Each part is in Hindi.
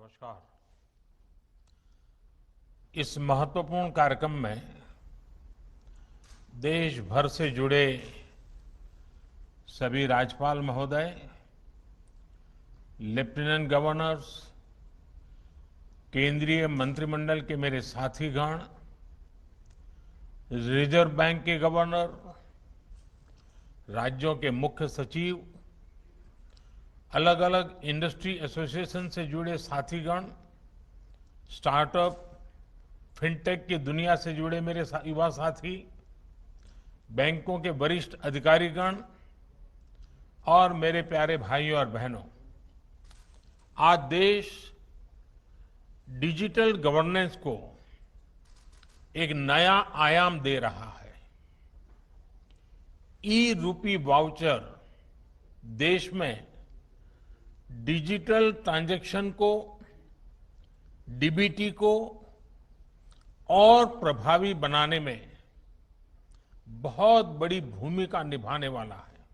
नमस्कार। इस महत्वपूर्ण कार्यक्रम में देश भर से जुड़े सभी राज्यपाल महोदय, लेफ्टिनेंट गवर्नर्स, केंद्रीय मंत्रिमंडल के मेरे साथीगण, रिजर्व बैंक के गवर्नर, राज्यों के मुख्य सचिव, अलग अलग इंडस्ट्री एसोसिएशन से जुड़े साथीगण, स्टार्टअप, फिनटेक की दुनिया से जुड़े मेरे युवा साथी, बैंकों के वरिष्ठ अधिकारीगण और मेरे प्यारे भाइयों और बहनों, आज देश डिजिटल गवर्नेंस को एक नया आयाम दे रहा है। ई रूपी वाउचर देश में डिजिटल ट्रांजैक्शन को, डीबीटी को और प्रभावी बनाने में बहुत बड़ी भूमिका निभाने वाला है।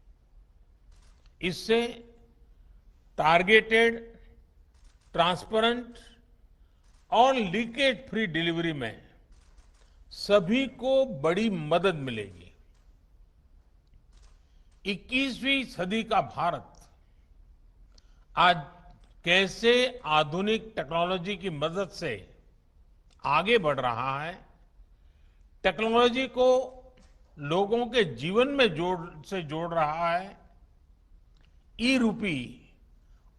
इससे टारगेटेड, ट्रांसपेरेंट और लीकेज फ्री डिलीवरी में सभी को बड़ी मदद मिलेगी। 21वीं सदी का भारत आज कैसे आधुनिक टेक्नोलॉजी की मदद से आगे बढ़ रहा है, टेक्नोलॉजी को लोगों के जीवन में जोड़ रहा है, ई रूपी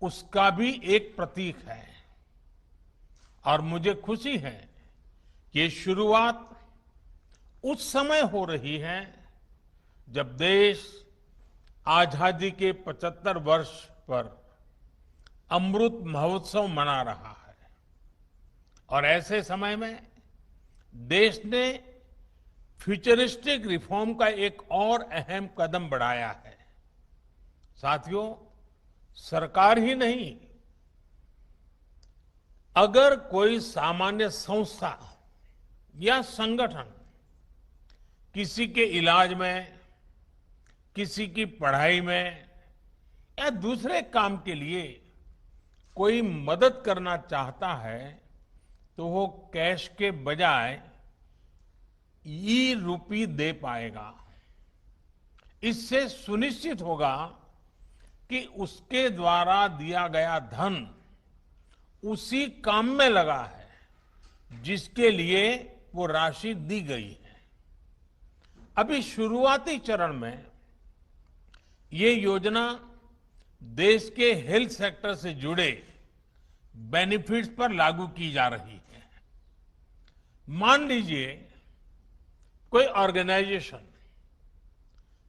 उसका भी एक प्रतीक है। और मुझे खुशी है कि ये शुरुआत उस समय हो रही है जब देश आजादी के 75 वर्ष पर अमृत महोत्सव मना रहा है। और ऐसे समय में देश ने फ्यूचरिस्टिक रिफॉर्म का एक और अहम कदम बढ़ाया है। साथियों, सरकार ही नहीं, अगर कोई सामान्य संस्था या संगठन किसी के इलाज में, किसी की पढ़ाई में या दूसरे काम के लिए कोई मदद करना चाहता है तो वो कैश के बजाय ई रूपी दे पाएगा। इससे सुनिश्चित होगा कि उसके द्वारा दिया गया धन उसी काम में लगा है जिसके लिए वो राशि दी गई है। अभी शुरुआती चरण में ये योजना देश के हेल्थ सेक्टर से जुड़े बेनिफिट्स पर लागू की जा रही है। मान लीजिए कोई ऑर्गेनाइजेशन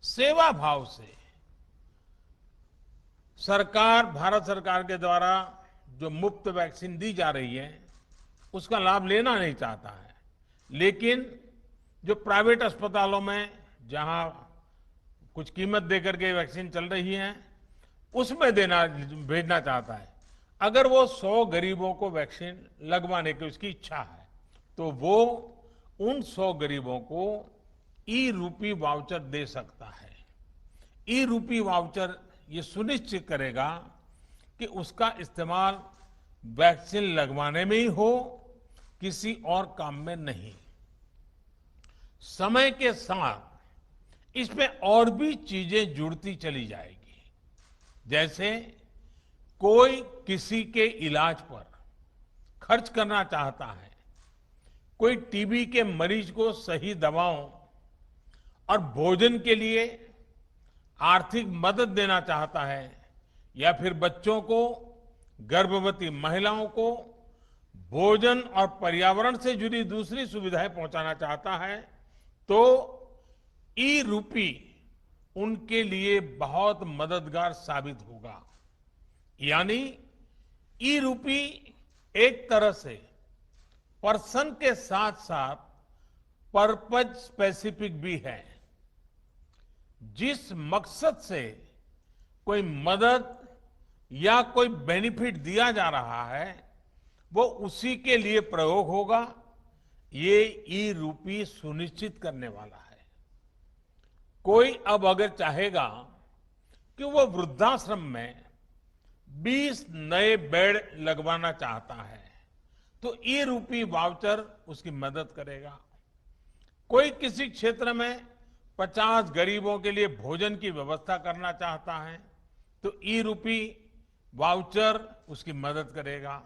सेवा भाव से भारत सरकार के द्वारा जो मुफ्त वैक्सीन दी जा रही है उसका लाभ लेना नहीं चाहता है, लेकिन जो प्राइवेट अस्पतालों में जहां कुछ कीमत देकर के वैक्सीन चल रही है उसमें भेजना चाहता है। अगर वो 100 गरीबों को वैक्सीन लगवाने की उसकी इच्छा है तो वो उन 100 गरीबों को ई रूपी वाउचर दे सकता है। ई रूपी वाउचर ये सुनिश्चित करेगा कि उसका इस्तेमाल वैक्सीन लगवाने में ही हो, किसी और काम में नहीं। समय के साथ इसमें और भी चीजें जुड़ती चली जाएगी। जैसे कोई किसी के इलाज पर खर्च करना चाहता है, कोई टीबी के मरीज को सही दवाओं और भोजन के लिए आर्थिक मदद देना चाहता है, या फिर बच्चों को, गर्भवती महिलाओं को भोजन और पर्यावरण से जुड़ी दूसरी सुविधाएं पहुंचाना चाहता है, तो ई रूपी उनके लिए बहुत मददगार साबित होगा। यानी ई रूपी एक तरह से पर्सन के साथ साथ पर्पज स्पेसिफिक भी है। जिस मकसद से कोई मदद या कोई बेनिफिट दिया जा रहा है वो उसी के लिए प्रयोग होगा, ये ई रूपी सुनिश्चित करने वाला है। कोई अब अगर चाहेगा कि वो वृद्धाश्रम में 20 नए बेड लगवाना चाहता है तो ई रूपी वाउचर उसकी मदद करेगा। कोई किसी क्षेत्र में 50 गरीबों के लिए भोजन की व्यवस्था करना चाहता है तो ई रूपी वाउचर उसकी मदद करेगा।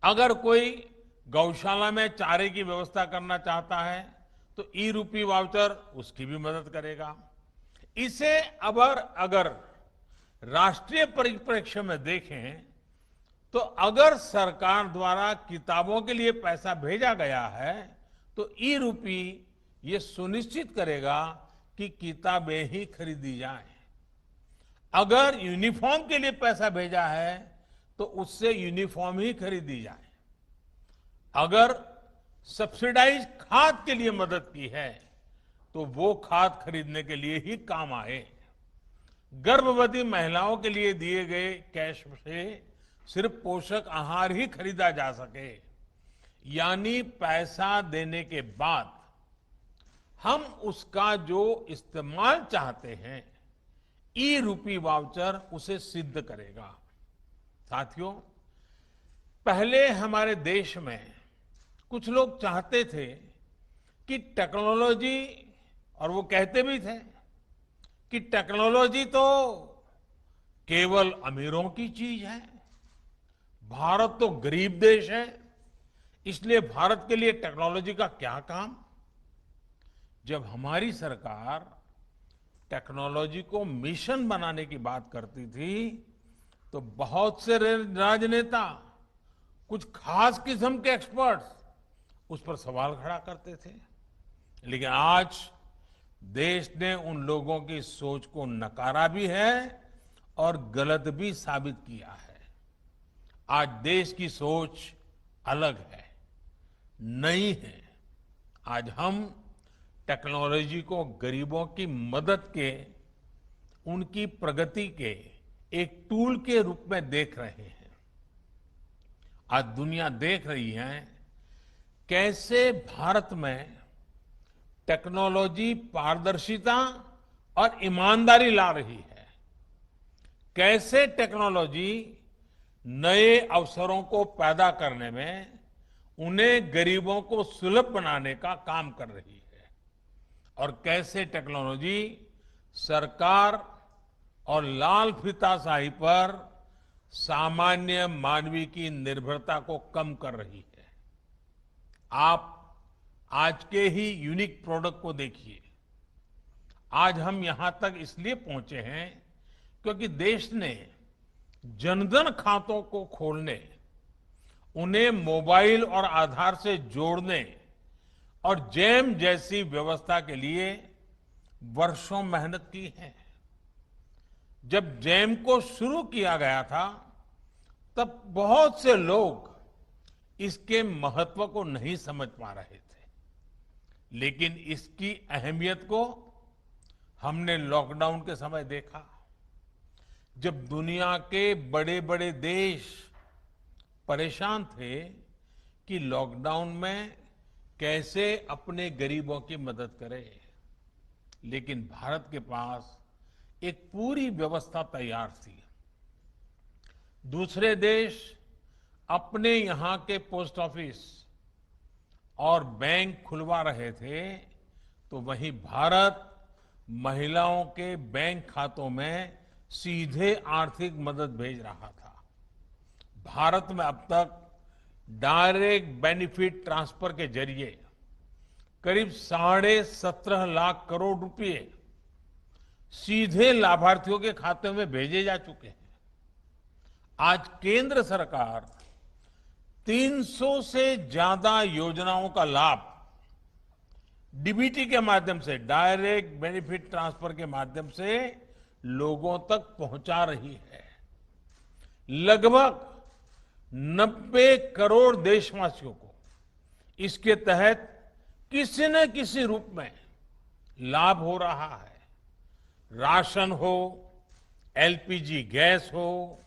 अगर कोई गौशाला में चारे की व्यवस्था करना चाहता है तो ई रूपी वाउचर उसकी भी मदद करेगा। इसे अगर राष्ट्रीय परिप्रेक्ष्य में देखें तो अगर सरकार द्वारा किताबों के लिए पैसा भेजा गया है तो ई रूपी ये सुनिश्चित करेगा कि किताबें ही खरीदी जाएं। अगर यूनिफॉर्म के लिए पैसा भेजा है तो उससे यूनिफॉर्म ही खरीदी जाए। अगर सब्सिडाइज खाद के लिए मदद की है तो वो खाद खरीदने के लिए ही काम आए। गर्भवती महिलाओं के लिए दिए गए कैश से सिर्फ पोषक आहार ही खरीदा जा सके, यानी पैसा देने के बाद हम उसका जो इस्तेमाल चाहते हैं ई रूपी वाउचर उसे सिद्ध करेगा। साथियों, पहले हमारे देश में कुछ लोग चाहते थे कि टेक्नोलॉजी, और वो कहते भी थे कि टेक्नोलॉजी तो केवल अमीरों की चीज है, भारत तो गरीब देश है, इसलिए भारत के लिए टेक्नोलॉजी का क्या काम। जब हमारी सरकार टेक्नोलॉजी को मिशन बनाने की बात करती थी तो बहुत से राजनेता, कुछ खास किस्म के एक्सपर्ट्स उस पर सवाल खड़ा करते थे। लेकिन आज देश ने उन लोगों की सोच को नकारा भी है और गलत भी साबित किया है। आज देश की सोच अलग है, नई है। आज हम टेक्नोलॉजी को गरीबों की मदद के, उनकी प्रगति के एक टूल के रूप में देख रहे हैं। आज दुनिया देख रही है कैसे भारत में टेक्नोलॉजी पारदर्शिता और ईमानदारी ला रही है, कैसे टेक्नोलॉजी नए अवसरों को पैदा करने में, उन्हें गरीबों को सुलभ बनाने का काम कर रही है, और कैसे टेक्नोलॉजी सरकार और लाल फीताशाही पर सामान्य मानवीय की निर्भरता को कम कर रही है। आप आज के ही यूनिक प्रोडक्ट को देखिए। आज हम यहां तक इसलिए पहुंचे हैं क्योंकि देश ने जनधन खातों को खोलने, उन्हें मोबाइल और आधार से जोड़ने और जैम जैसी व्यवस्था के लिए वर्षों मेहनत की है। जब जैम को शुरू किया गया था तब बहुत से लोग इसके महत्व को नहीं समझ पा रहे थे, लेकिन इसकी अहमियत को हमने लॉकडाउन के समय देखा। जब दुनिया के बड़े बड़े देश परेशान थे कि लॉकडाउन में कैसे अपने गरीबों की मदद करें, लेकिन भारत के पास एक पूरी व्यवस्था तैयार थी। दूसरे देश अपने यहां के पोस्ट ऑफिस और बैंक खुलवा रहे थे तो वहीं भारत महिलाओं के बैंक खातों में सीधे आर्थिक मदद भेज रहा था। भारत में अब तक डायरेक्ट बेनिफिट ट्रांसफर के जरिए करीब 17.5 लाख करोड़ रुपए सीधे लाभार्थियों के खाते में भेजे जा चुके हैं। आज केंद्र सरकार 300 से ज्यादा योजनाओं का लाभ डीबीटी के माध्यम से, डायरेक्ट बेनिफिट ट्रांसफर के माध्यम से लोगों तक पहुंचा रही है। लगभग 90 करोड़ देशवासियों को इसके तहत किसी न किसी रूप में लाभ हो रहा है। राशन हो, एलपीजी गैस हो,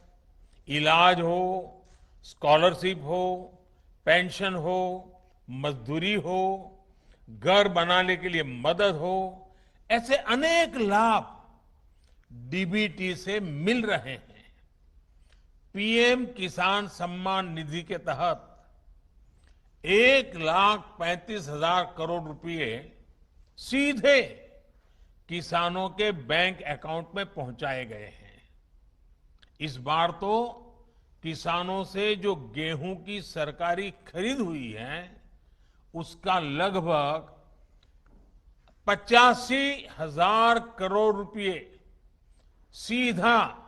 इलाज हो, स्कॉलरशिप हो, पेंशन हो, मजदूरी हो, घर बनाने के लिए मदद हो, ऐसे अनेक लाभ डीबीटी से मिल रहे हैं। पीएम किसान सम्मान निधि के तहत 1,35,000 करोड़ रुपए सीधे किसानों के बैंक अकाउंट में पहुंचाए गए हैं। इस बार तो किसानों से जो गेहूं की सरकारी खरीद हुई है उसका लगभग 85,000 करोड़ रुपए सीधा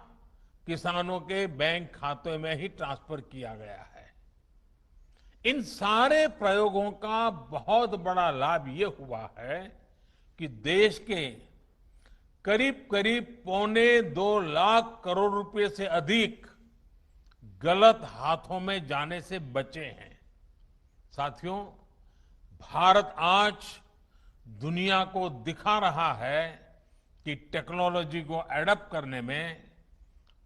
किसानों के बैंक खाते में ही ट्रांसफर किया गया है। इन सारे प्रयोगों का बहुत बड़ा लाभ ये हुआ है कि देश के करीब करीब 2.25 करोड़ रुपए से अधिक गलत हाथों में जाने से बचे हैं। साथियों, भारत आज दुनिया को दिखा रहा है कि टेक्नोलॉजी को एडप्ट करने में,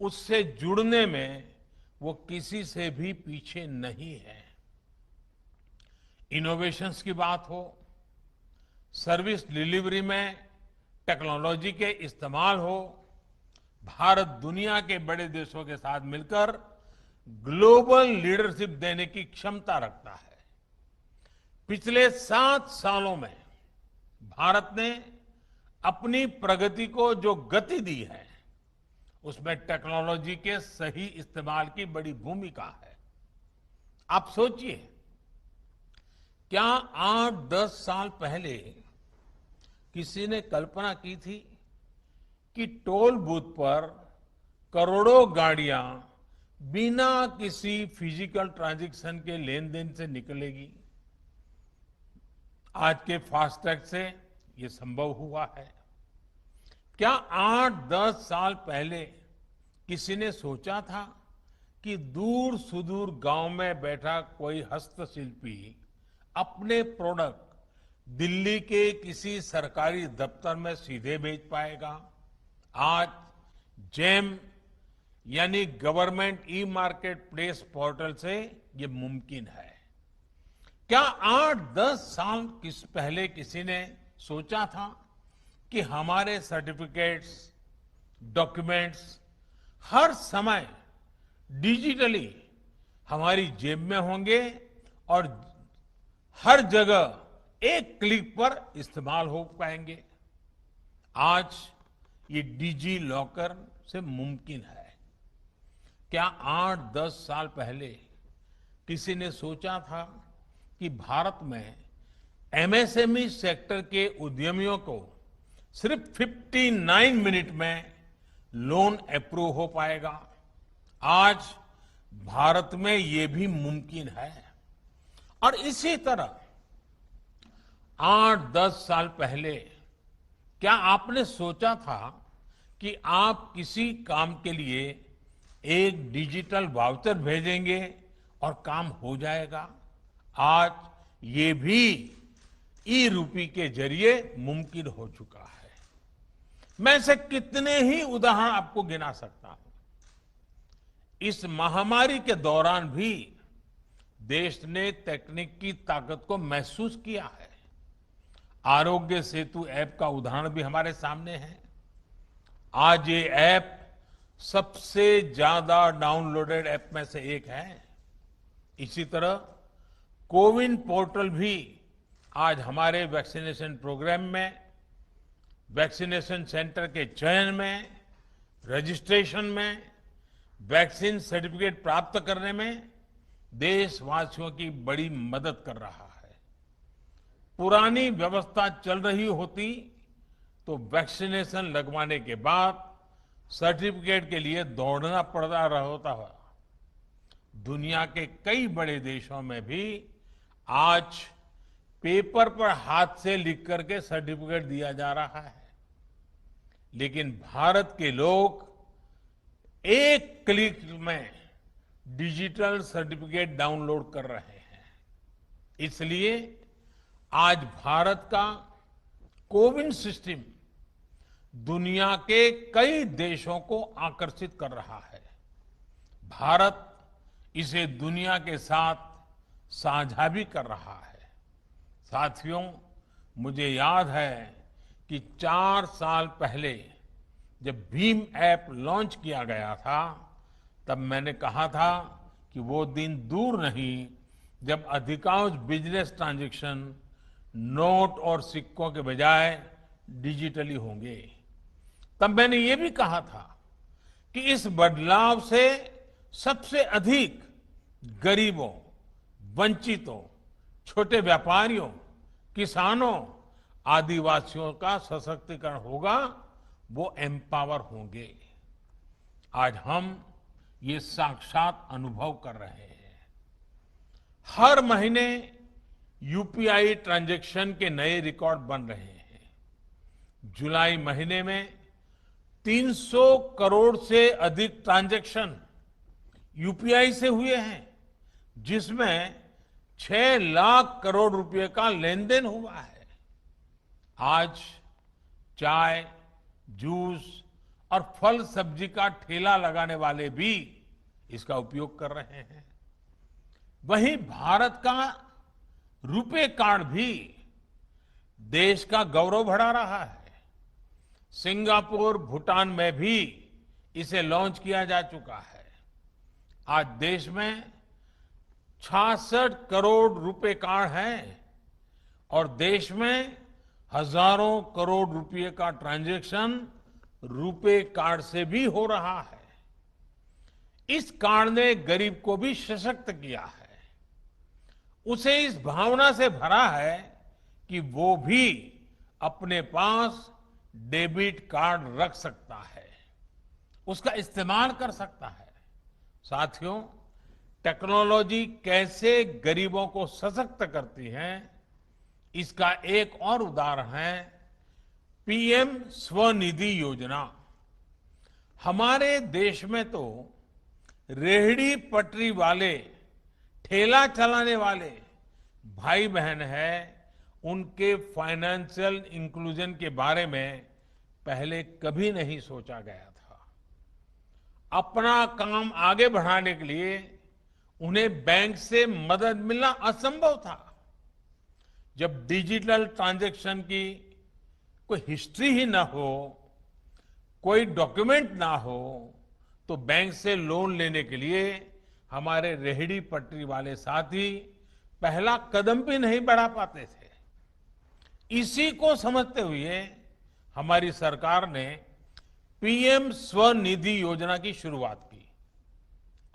उससे जुड़ने में वो किसी से भी पीछे नहीं है। इनोवेशंस की बात हो, सर्विस डिलीवरी में टेक्नोलॉजी के इस्तेमाल हो, भारत दुनिया के बड़े देशों के साथ मिलकर ग्लोबल लीडरशिप देने की क्षमता रखता है। पिछले 7 सालों में भारत ने अपनी प्रगति को जो गति दी है उसमें टेक्नोलॉजी के सही इस्तेमाल की बड़ी भूमिका है। आप सोचिए, क्या 8-10 साल पहले किसी ने कल्पना की थी कि टोल बूथ पर करोड़ों गाड़ियां बिना किसी फिजिकल ट्रांजैक्शन के लेन देन से निकलेगी? आज के फास्टैग से ये संभव हुआ है। क्या 8-10 साल पहले किसी ने सोचा था कि दूर सुदूर गांव में बैठा कोई हस्तशिल्पी अपने प्रोडक्ट दिल्ली के किसी सरकारी दफ्तर में सीधे भेज पाएगा? आज जेम यानी government e market place portal से ये मुमकिन है। क्या 8-10 साल पहले किसी ने सोचा था कि हमारे सर्टिफिकेट्स, डॉक्यूमेंट्स हर समय डिजिटली हमारी जेब में होंगे और हर जगह एक क्लिक पर इस्तेमाल हो पाएंगे? आज ये डिजी लॉकर से मुमकिन है। क्या 8-10 साल पहले किसी ने सोचा था कि भारत में एमएसएमई सेक्टर के उद्यमियों को सिर्फ 59 मिनट में लोन अप्रूव हो पाएगा? आज भारत में ये भी मुमकिन है। और इसी तरह 8-10 साल पहले क्या आपने सोचा था कि आप किसी काम के लिए एक डिजिटल वाउचर भेजेंगे और काम हो जाएगा? आज ये भी ई रूपी के जरिए मुमकिन हो चुका है। मैं ऐसे कितने ही उदाहरण आपको गिना सकता हूं। इस महामारी के दौरान भी देश ने तकनीक की ताकत को महसूस किया है। आरोग्य सेतु ऐप का उदाहरण भी हमारे सामने है। आज ये ऐप सबसे ज्यादा डाउनलोडेड ऐप में से एक है। इसी तरह कोविन पोर्टल भी आज हमारे वैक्सीनेशन प्रोग्राम में, वैक्सीनेशन सेंटर के चयन में, रजिस्ट्रेशन में, वैक्सीन सर्टिफिकेट प्राप्त करने में देशवासियों की बड़ी मदद कर रहा है। पुरानी व्यवस्था चल रही होती तो वैक्सीनेशन लगवाने के बाद सर्टिफिकेट के लिए दौड़ना पड़ता रहता है। दुनिया के कई बड़े देशों में भी आज पेपर पर हाथ से लिख करके सर्टिफिकेट दिया जा रहा है, लेकिन भारत के लोग एक क्लिक में डिजिटल सर्टिफिकेट डाउनलोड कर रहे हैं। इसलिए आज भारत का कोविन सिस्टम दुनिया के कई देशों को आकर्षित कर रहा है। भारत इसे दुनिया के साथ साझा भी कर रहा है। साथियों, मुझे याद है कि 4 साल पहले जब भीम ऐप लॉन्च किया गया था तब मैंने कहा था कि वो दिन दूर नहीं जब अधिकांश बिजनेस ट्रांजैक्शन नोट और सिक्कों के बजाय डिजिटली होंगे। तब मैंने ये भी कहा था कि इस बदलाव से सबसे अधिक गरीबों, वंचितों, छोटे व्यापारियों, किसानों, आदिवासियों का सशक्तिकरण होगा, वो एम्पावर होंगे। आज हम ये साक्षात अनुभव कर रहे हैं। हर महीने यूपीआई ट्रांजैक्शन के नए रिकॉर्ड बन रहे हैं। जुलाई महीने में 300 करोड़ से अधिक ट्रांजैक्शन यूपीआई से हुए हैं, जिसमें 6 लाख करोड़ रुपए का लेन देन हुआ है। आज चाय, जूस और फल सब्जी का ठेला लगाने वाले भी इसका उपयोग कर रहे हैं। वहीं भारत का रुपे कार्ड भी देश का गौरव बढ़ा रहा है। सिंगापुर, भूटान में भी इसे लॉन्च किया जा चुका है। आज देश में 66 करोड़ रुपए कार्ड हैं और देश में हजारों करोड़ रुपए का ट्रांजैक्शन रुपे कार्ड से भी हो रहा है। इस कार्ड ने गरीब को भी सशक्त किया है, उसे इस भावना से भरा है कि वो भी अपने पास डेबिट कार्ड रख सकता है, उसका इस्तेमाल कर सकता है। साथियों, टेक्नोलॉजी कैसे गरीबों को सशक्त करती है, इसका एक और उदाहरण है पीएम स्वनिधि योजना। हमारे देश में तो रेहड़ी पटरी वाले, ठेला चलाने वाले भाई बहन हैं, उनके फाइनेंशियल इंक्लूजन के बारे में पहले कभी नहीं सोचा गया था। अपना काम आगे बढ़ाने के लिए उन्हें बैंक से मदद मिलना असंभव था। जब डिजिटल ट्रांजैक्शन की कोई हिस्ट्री ही ना हो, कोई डॉक्यूमेंट ना हो, तो बैंक से लोन लेने के लिए हमारे रेहड़ी पटरी वाले साथी पहला कदम भी नहीं बढ़ा पाते थे। इसी को समझते हुए हमारी सरकार ने पीएम स्वनिधि योजना की शुरुआत की।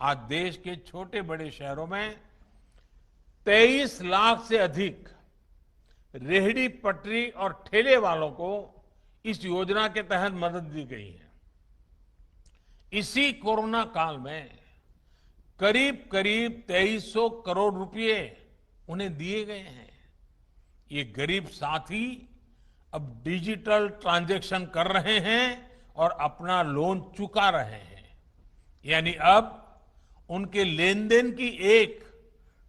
आज देश के छोटे बड़े शहरों में 23 लाख से अधिक रेहड़ी पटरी और ठेले वालों को इस योजना के तहत मदद दी गई है। इसी कोरोना काल में करीब करीब 2300 करोड़ रुपए उन्हें दिए गए हैं। ये गरीब साथी अब डिजिटल ट्रांजैक्शन कर रहे हैं और अपना लोन चुका रहे हैं। यानी अब उनके लेन देन की एक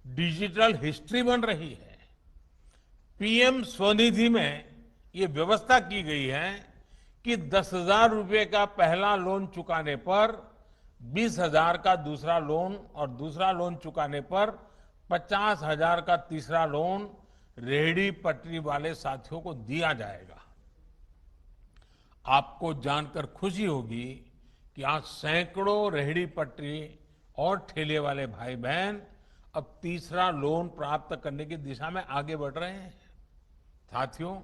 डिजिटल हिस्ट्री बन रही है। पीएम स्वनिधि में ये व्यवस्था की गई है कि 10,000 रुपए का पहला लोन चुकाने पर 20,000 का दूसरा लोन और दूसरा लोन चुकाने पर 50,000 का तीसरा लोन रेहड़ी पटरी वाले साथियों को दिया जाएगा। आपको जानकर खुशी होगी कि आज सैकड़ों रेहड़ी पटरी और ठेले वाले भाई बहन अब तीसरा लोन प्राप्त करने की दिशा में आगे बढ़ रहे हैं। साथियों,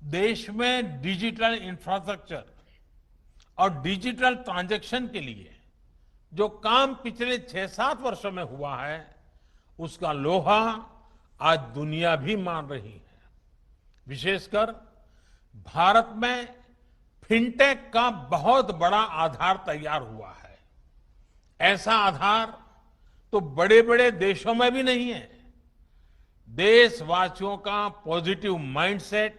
देश में डिजिटल इंफ्रास्ट्रक्चर और डिजिटल ट्रांजैक्शन के लिए जो काम पिछले 6-7 वर्षों में हुआ है, उसका लोहा आज दुनिया भी मान रही है। विशेषकर भारत में फिनटेक का बहुत बड़ा आधार तैयार हुआ है। ऐसा आधार तो बड़े बड़े देशों में भी नहीं है। देशवासियों का पॉजिटिव माइंडसेट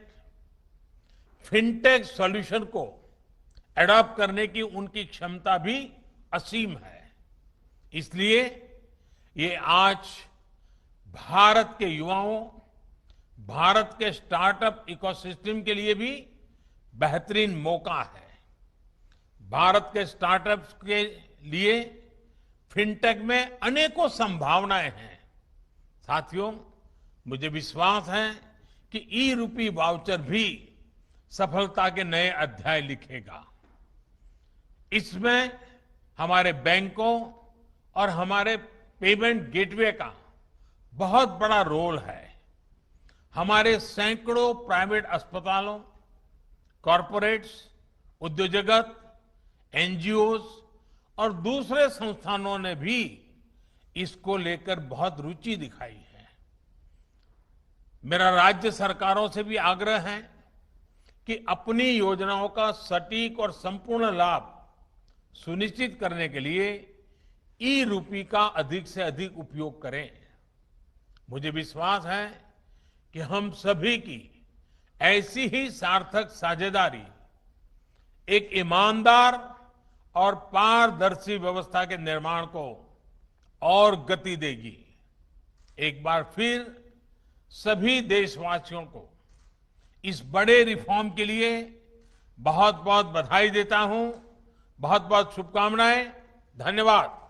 फिनटेक सॉल्यूशन को एडॉप्ट करने की उनकी क्षमता भी असीम है। इसलिए ये आज भारत के युवाओं, भारत के स्टार्टअप इकोसिस्टम के लिए भी बेहतरीन मौका है। भारत के स्टार्टअप्स के लिए फिनटेक में अनेकों संभावनाएं हैं। साथियों, मुझे विश्वास है कि ई रूपी वाउचर भी सफलता के नए अध्याय लिखेगा। इसमें हमारे बैंकों और हमारे पेमेंट गेटवे का बहुत बड़ा रोल है। हमारे सैकड़ों प्राइवेट अस्पतालों, कॉरपोरेट्स, उद्योग जगत, एनजीओज और दूसरे संस्थानों ने भी इसको लेकर बहुत रुचि दिखाई है। मेरा राज्य सरकारों से भी आग्रह है कि अपनी योजनाओं का सटीक और संपूर्ण लाभ सुनिश्चित करने के लिए ई-रूपी का अधिक से अधिक उपयोग करें। मुझे विश्वास है कि हम सभी की ऐसी ही सार्थक साझेदारी एक ईमानदार और पारदर्शी व्यवस्था के निर्माण को और गति देगी। एक बार फिर सभी देशवासियों को इस बड़े रिफॉर्म के लिए बहुत बहुत बधाई देता हूं। बहुत बहुत शुभकामनाएं। धन्यवाद।